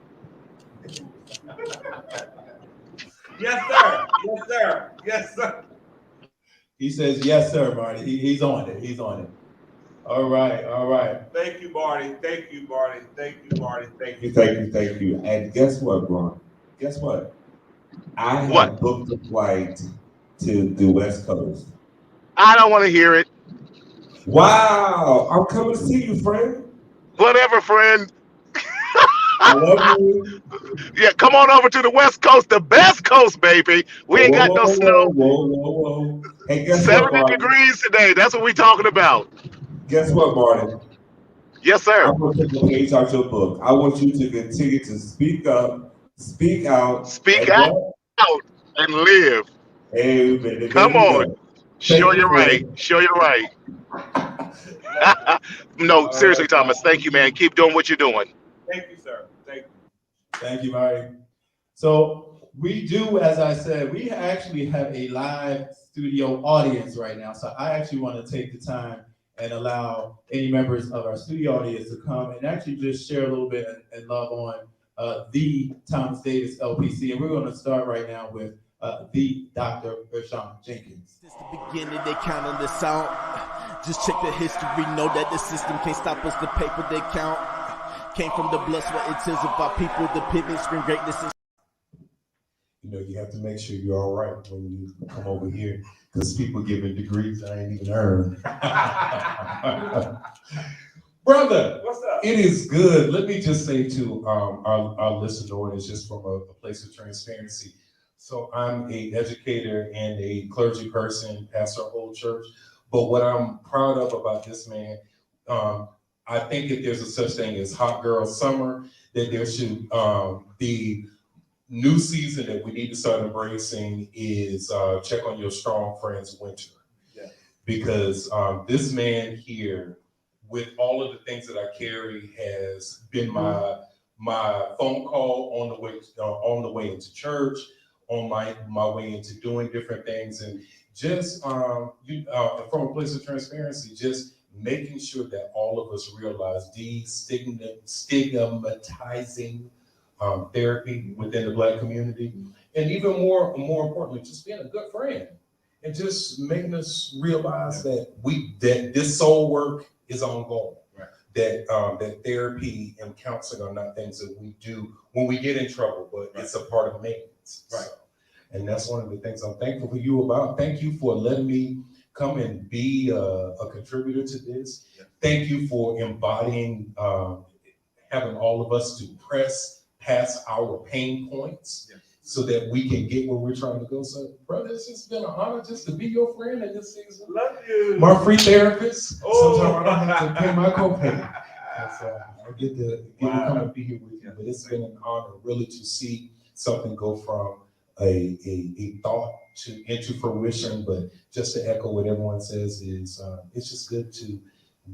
Yes, sir. Yes, sir. Yes, sir. He says, yes, sir, Marty. He's on it. He's on it. All right. All right. Thank you, Marty. Thank you, Marty. Thank you, Marty. Thank you. Thank you. And guess what, Ron? Guess what? I have What? booked a flight to the West Coast. I don't want to hear it. Wow! I'm coming to see you, friend. Whatever, friend. I love you. Yeah, come on over to the West Coast, the best coast, baby. We ain't got no snow. Whoa. Hey, guess what, 70 Marty? degrees today. That's what we talking about. Guess what, Marty? Yes, sir. I'm going to take a page out your book. I want you to continue to speak up, speak out. Speak and out and live. Amen. Come on. Show you're right. Show you're right. No, seriously, Thomas. Thank you, man. Keep doing what you're doing. Thank you, sir. Thank you. Thank you, Marty. So we do, as I said, we actually have a live studio audience right now. So I actually want to take the time and allow any members of our studio audience to come and actually just share a little bit and love on the Thomas Davis LPC. And we're going to start right now with the Dr. Keyshawn Jenkins. Since the beginning, they counting this out. Just check the history, know that the system can't stop us. The paper they count came from the blood, sweat, and tears of our people. The pivot, scream greatness. You know, you have to make sure you're all right when you come over here, because people giving degrees I ain't even earned. Brother, What's up? it is good. Let me just say to our listener audience, just from a place of transparency. So I'm a educator and a clergy person, pastor of Old Church. But what I'm proud of about this man, I think if there's a such thing as hot girl summer, that there should be new season that we need to start embracing is check on your strong friends winter. Yeah. Because this man here, with all of the things that I carry, has been my phone call on the way into church, on my way into doing different things, and just from a place of transparency, just making sure that all of us realize destigmatizing therapy within the Black community, and even more importantly, just being a good friend and just making us realize that this soul work is ongoing. Right. That therapy and counseling are not things that we do when we get in trouble, but it's a part of maintenance. Right. So, and that's one of the things I'm thankful for you about. Thank you for letting me come and be a contributor to this. Yeah. Thank you for embodying, having all of us to press past our pain points. Yeah. So that we can get where we're trying to go. So, brother, it's just been an honor just to be your friend in this season. Love you. My free therapist. Oh. Sometimes I don't have to pay my copay. So I get to come and be here with you. But it's been an honor really to see something go from a thought into fruition. But just to echo what everyone says is it's just good to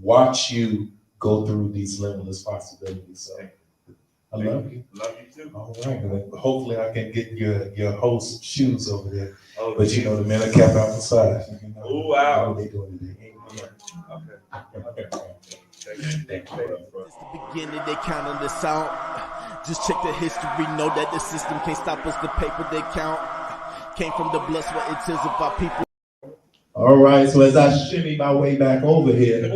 watch you go through these limitless possibilities. So I love you. Love you too. All right. Hopefully I can get your host shoes over there. Oh, but you know the men are kept out the side. Oh wow. What they doing today. Okay. Since the beginning, they counting this out. Just check the history, know that the system can't stop us. The paper they count came from the blood, sweat, and tears of our people. All right, so as I shimmy my way back over here,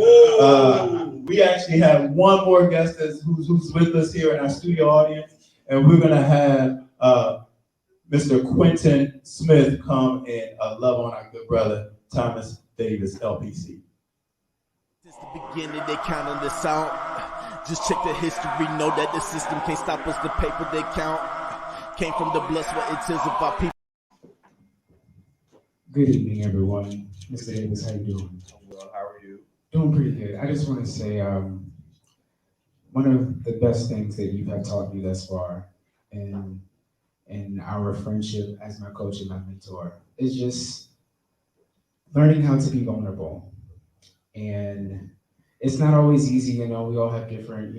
we actually have one more guest who's with us here in our studio audience, and we're gonna have Mr. Quinton Smith come and love on our good brother Thomas Davis, LPC. Since the beginning, they counting this out. Just check the history, know that the system can't stop us. The paper they count came from the blood, sweat, and tears of our people. Good evening, everyone. Mr. Davis, how you doing? Well, how are you? Doing pretty good. I just want to say one of the best things that you have taught me thus far in our friendship as my coach and my mentor is just learning how to be vulnerable. And it's not always easy, you know, we all have different,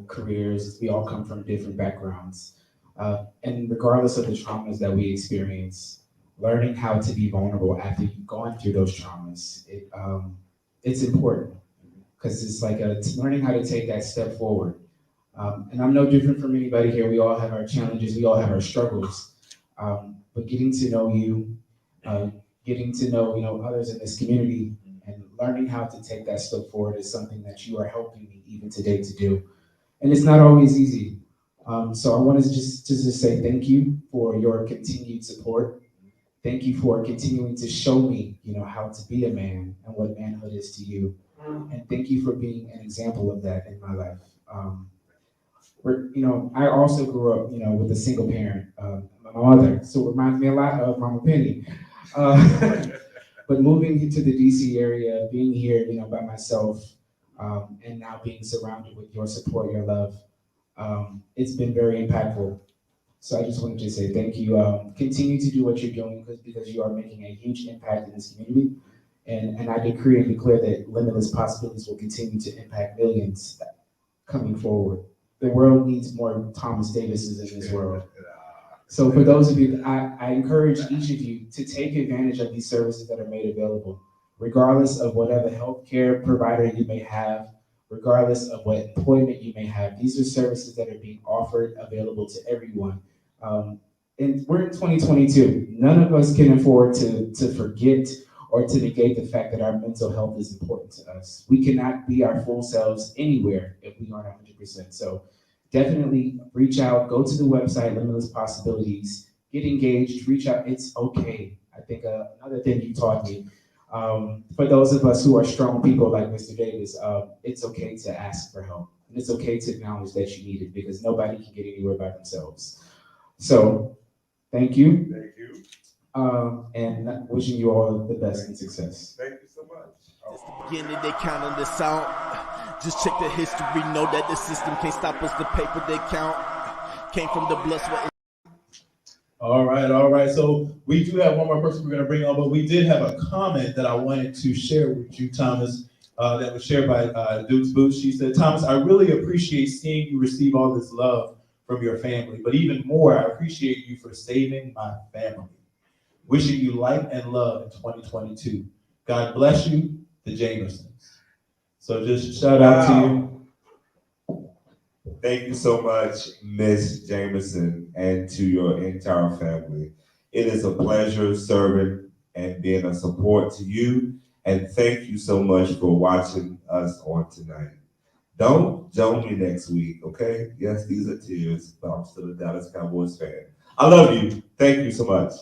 careers, we all come from different backgrounds. And regardless of the traumas that we experience, learning how to be vulnerable after you've gone through those traumas, it's important because it's like it's learning how to take that step forward. And I'm no different from anybody here. We all have our challenges, we all have our struggles. But getting to know you, getting to know, others in this community, and learning how to take that step forward is something that you are helping me even today to do. And it's not always easy. So I want to just say thank you for your continued support. Thank you for continuing to show me, how to be a man and what manhood is to you. And thank you for being an example of that in my life. I also grew up, with a single parent, my mother, so it reminds me a lot of Mama Penny. But moving into the DC area, being here, by myself, and now being surrounded with your support, your love, it's been very impactful. So I just wanted to say thank you. Continue to do what you're doing because you are making a huge impact in this community. And I decree and declare that Limitless Possibilities will continue to impact millions coming forward. The world needs more Thomas Davises in this world. So for those of you, I encourage each of you to take advantage of these services that are made available, regardless of whatever healthcare provider you may have, regardless of what employment you may have. These are services that are being offered, available to everyone. And we're in 2022. None of us can afford to forget or to negate the fact that our mental health is important to us. We cannot be our full selves anywhere if we aren't 100%. So definitely reach out, go to the website, Limitless Possibilities, get engaged, reach out. It's okay. I think another thing you taught me, for those of us who are strong people like Mr. Davis, it's okay to ask for help. And it's okay to acknowledge that you need it because nobody can get anywhere by themselves. So thank you. Thank you. And wishing you all the best and success. Thank you so much. Since the beginning, they counting this out. Just check the history, know that the system can't stop us. The paper they count came from the blood, sweat. All right. So we do have one more person we're going to bring on, but we did have a comment that I wanted to share with you, Thomas, that was shared by Duke's Boots. She said, Thomas, I really appreciate seeing you receive all this love from your family, but even more, I appreciate you for saving my family. Wishing you light and love in 2022. God bless you, the Jamersons. So just shout out to you. Thank you so much, Miss Jameson, and to your entire family. It is a pleasure serving and being a support to you. And thank you so much for watching us on tonight. Don't join me next week, okay? Yes, these are tears, but I'm still a Dallas Cowboys fan. I love you. Thank you so much.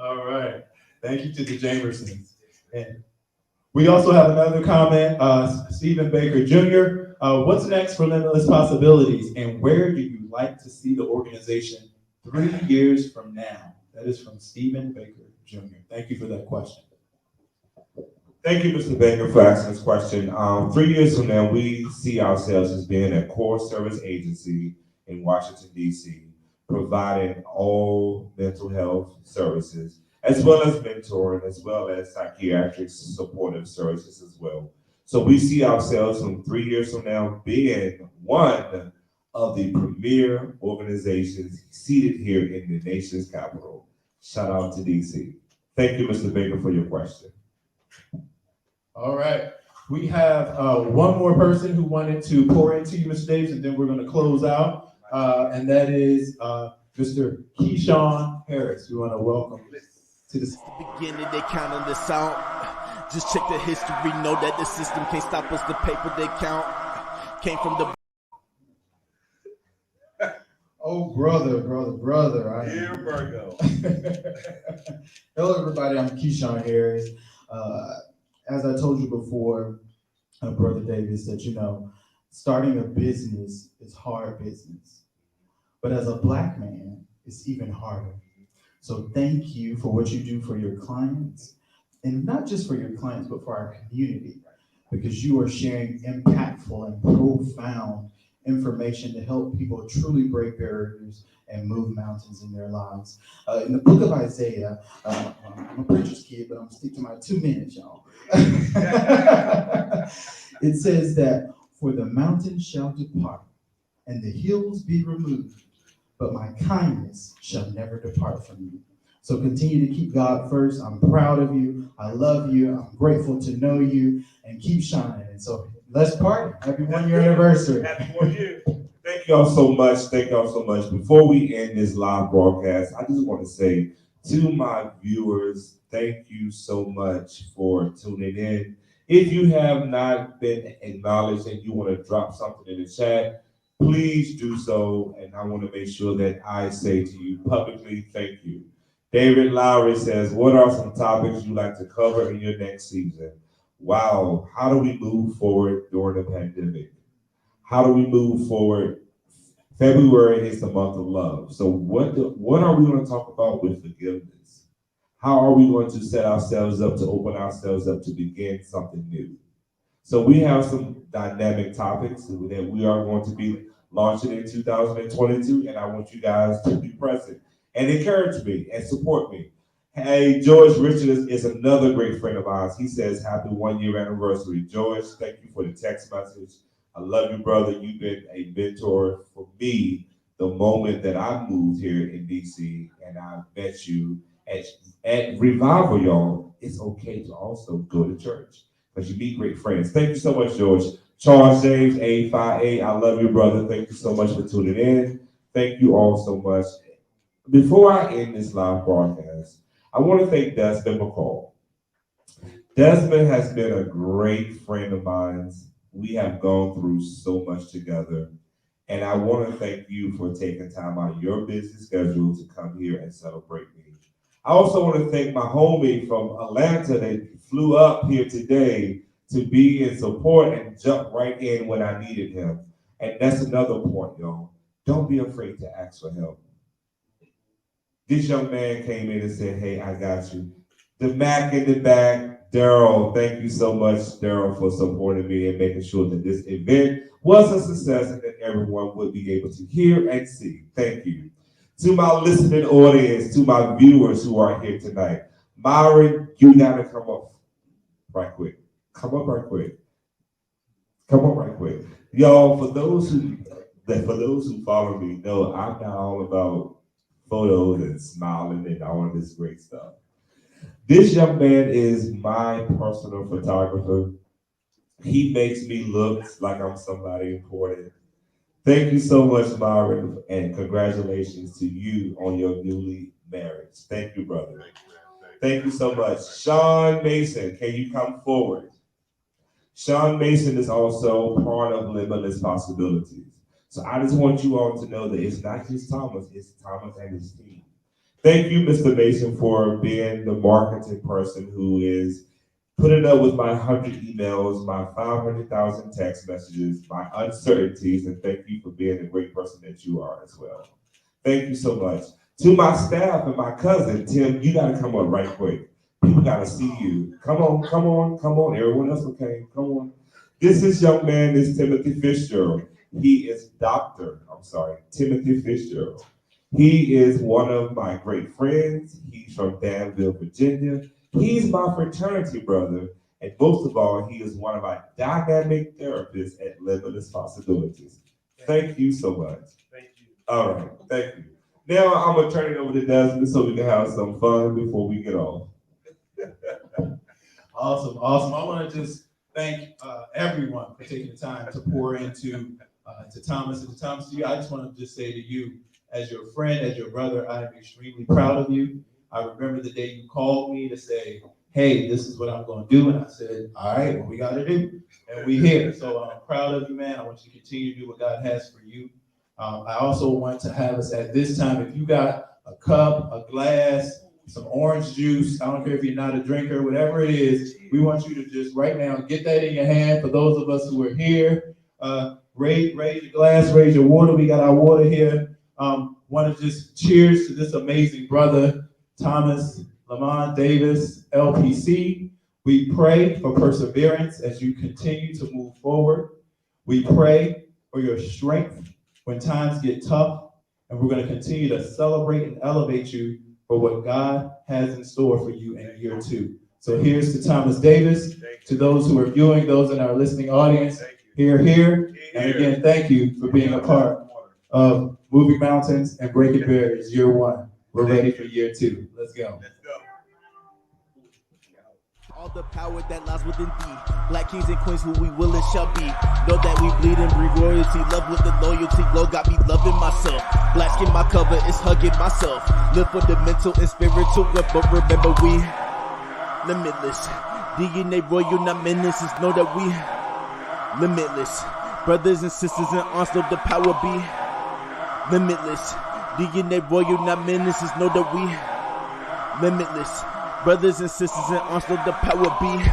All right. Thank you to the Jamersons. And we also have another comment, Stephen Baker Jr. What's next for Limitless Possibilities, and where do you like to see the organization 3 years from now? That is from Stephen Baker Jr. Thank you for that question. Thank you, Mr. Baker, for asking this question. 3 years from now, we see ourselves as being a core service agency in Washington, D.C., providing all mental health services, as well as mentoring, as well as psychiatric supportive services as well. So we see ourselves from 3 years from now being one of the premier organizations seated here in the nation's capital. Shout out to DC. Thank you, Mr. Baker, for your question. All right. We have one more person who wanted to pour into you, Mr. Davis, and then we're going to close out. And that is Mr. Keyshawn Harris. We want to welcome to the beginning. They counting this out. Just check the history. Know that the system can't stop us. The paper they count came from the. Oh, brother. Here, Virgo. Hello, everybody. I'm Keyshawn Harris. As I told you before, Brother Davis, that, starting a business is hard business. But as a Black man, it's even harder. So thank you for what you do for your clients, and not just for your clients, but for our community, because you are sharing impactful and profound information to help people truly break barriers and move mountains in their lives. In the book of Isaiah, I'm a preacher's kid, but I'm gonna stick to my 2 minutes, y'all. It says that, for the mountains shall depart and the hills be removed, but my kindness shall never depart from you. So continue to keep God first. I'm proud of you. I love you. I'm grateful to know you, and keep shining. And so let's party. Happy 1 year anniversary. Happy 1 year. Thank y'all so much. Thank y'all so much. Before we end this live broadcast, I just want to say to my viewers, thank you so much for tuning in. If you have not been acknowledged and you want to drop something in the chat, please do so. And I want to make sure that I say to you publicly, thank you. David Lowry says, what are some topics you'd like to cover in your next season? Wow, how do we move forward during the pandemic? How do we move forward? February is the month of love. So what are we going to talk about with forgiveness? How are we going to set ourselves up to open ourselves up to begin something new? So we have some dynamic topics that we are going to be launching in 2022, and I want you guys to be present and encourage me and support me. Hey, George Richards is another great friend of ours. He says, happy 1 year anniversary. George, thank you for the text message. I love you, brother. You've been a mentor for me the moment that I moved here in DC and I met you at Revival, y'all. It's okay to also go to church because you meet great friends. Thank you so much, George. Charles James, A5A, I love you, brother. Thank you so much for tuning in. Thank you all so much. Before I end this live broadcast, I want to thank Desmond McCall. Desmond has been a great friend of mine. We have gone through so much together. And I want to thank you for taking time out of your busy schedule to come here and celebrate me. I also want to thank my homie from Atlanta that flew up here today to be in support and jump right in when I needed him. And that's another point, y'all. Don't be afraid to ask for help. This young man came in and said, hey, I got you. The Mac in the back, Daryl, thank you so much, Daryl, for supporting me and making sure that this event was a success and that everyone would be able to hear and see. Thank you. To my listening audience, to my viewers who are here tonight, Myron, you gotta come up right quick. Come up right quick. Come up right quick. Y'all, for those who follow me, know I'm not all about photos and smiling and all of this great stuff. This young man is my personal photographer. He makes me look like I'm somebody important. Thank you so much, Myron, and congratulations to you on your newly marriage. Thank you, brother. Thank you so much. Sean Mason, can you come forward? Sean Mason is also part of Limitless Possibilities. So I just want you all to know that it's not just Thomas, it's Thomas and his team. Thank you, Mr. Mason, for being the marketing person who is putting up with my 100 emails, my 500,000 text messages, my uncertainties, and thank you for being the great person that you are as well. Thank you so much. To my staff and my cousin, Tim, you gotta come on right quick. People gotta see you. Come on, come on, come on. Everyone else okay? Come on. This young man is Timothy Fitzgerald. He is Timothy Fitzgerald. He is one of my great friends. He's from Danville, Virginia. He's my fraternity brother. And most of all, he is one of our dynamic therapists at Limitless Possibilities. Thank you so much. Thank you. All right, thank you. Now I'm gonna turn it over to Desmond so we can have some fun before we get off. Awesome. I want to just thank everyone for taking the time to pour into to Thomas. And to Thomas, to you, I just want to just say to you, as your friend, as your brother, I am extremely proud of you. I remember the day you called me to say, hey, this is what I'm going to do. And I said, all right, what we got to do? And we here. So I'm proud of you, man. I want you to continue to do what God has for you. I also want to have us at this time, if you got a cup, a glass, some orange juice, I don't care if you're not a drinker, whatever it is, we want you to just right now get that in your hand. For those of us who are here, raise your glass, raise your water. We got our water here. Want to just cheers to this amazing brother, Thomas Lamont Davis, LPC. We pray for perseverance as you continue to move forward. We pray for your strength when times get tough, and we're going to continue to celebrate and elevate you for what God has in store for you in year 2. So here's to Thomas Davis, to those who are viewing, those in our listening audience, here. And again, thank you for being a part of Moving Mountains and Breaking Barriers, year 1. We're ready for year 2. Let's go. All the power that lies within thee. Black kings and queens who we will and shall be. Know that we bleed and breathe royalty. Love with the loyalty. Glow got me loving myself. Black skin my cover is hugging myself. Live for the mental and spiritual. But remember we limitless. DNA royal, not menaces. Know that we limitless. Brothers and sisters in arms, know the power be limitless. DNA royal, not menaces. Know that we limitless. Brothers and sisters in arms, know the power be